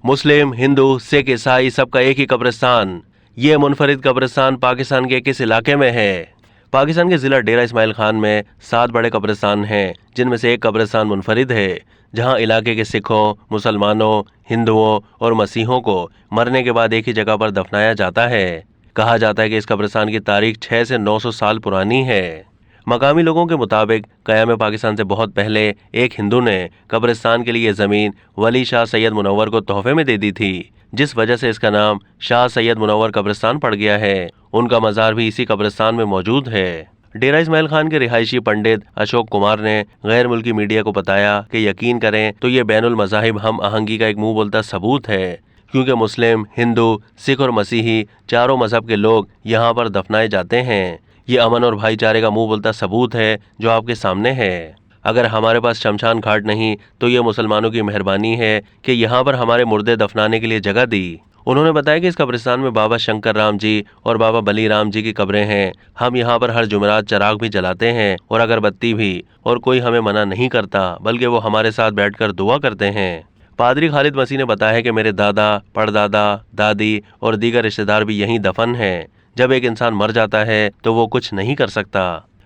मुस्लिम, हिंदू, सिख, ईसाई सबका एक ही कब्रिस्तान। ये मुनफरिद कब्रिस्तान पाकिस्तान के किस इलाके में है? पाकिस्तान के जिला डेरा इस्माइल खान में 7 बड़े कब्रिस्तान हैं, जिनमें से एक कब्रिस्तान मुनफरिद है, जहां इलाके के सिखों, मुसलमानों, हिंदुओं और मसीहों को मरने के बाद एक ही जगह पर दफनाया जाता है। कहा जाता है कि इस कब्रिस्तान की तारीख 6 से 900 साल पुरानी है। मकामी लोगों के मुताबिक क़याम पाकिस्तान से बहुत पहले एक हिंदू ने कब्रिस्तान के लिए ये ज़मीन वली शाह सैयद मुनव्वर को तोहफे में दे दी थी, जिस वजह से इसका नाम शाह सैयद मुनव्वर कब्रिस्तान पड़ गया है। उनका मज़ार भी इसी कब्रिस्तान में मौजूद है। डेरा इस्माइल खान के रिहायशी पंडित अशोक कुमार ने गैर मुल्की मीडिया को बताया कि यकीन करें तो ये बैनुल मज़ाहिब हम आहंगी का एक मुंह बोलता सबूत है, क्योंकि मुस्लिम, हिंदू, सिख और मसीही चारों मजहब के लोग यहाँ पर दफनाए जाते हैं। ये अमन और भाईचारे का मुंह बोलता सबूत है जो आपके सामने है। अगर हमारे पास शमशान घाट नहीं तो ये मुसलमानों की मेहरबानी है कि यहाँ पर हमारे मुर्दे दफनाने के लिए जगह दी। उन्होंने बताया कि इस कब्रिस्तान में बाबा शंकर राम जी और बाबा बली राम जी की कब्रें हैं। हम यहाँ पर हर जुमेरात चराग भी जलाते हैं और अगरबत्ती भी, और कोई हमें मना नहीं करता, बल्कि वो हमारे साथ बैठकर दुआ करते हैं। पादरी खालिद मसीह ने बताया है कि मेरे दादा, परदादा, दादी और दीगर रिश्तेदार भी यहीं दफन हैं। जब एक इंसान मर जाता है तो वो कुछ नहीं कर सकता।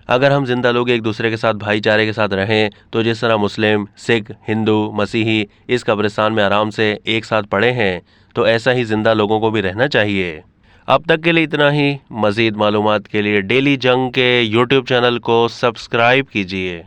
अगर हम जिंदा लोग एक दूसरे के साथ भाईचारे के साथ रहें तो जिस तरह मुस्लिम, सिख, हिंदू, मसीही इस कब्रिस्तान में आराम से एक साथ पड़े हैं, तो ऐसा ही जिंदा लोगों को भी रहना चाहिए। अब तक के लिए इतना ही। मज़ीद मालूमात के लिए डेली जंग के यूट्यूब चैनल को सब्सक्राइब कीजिए।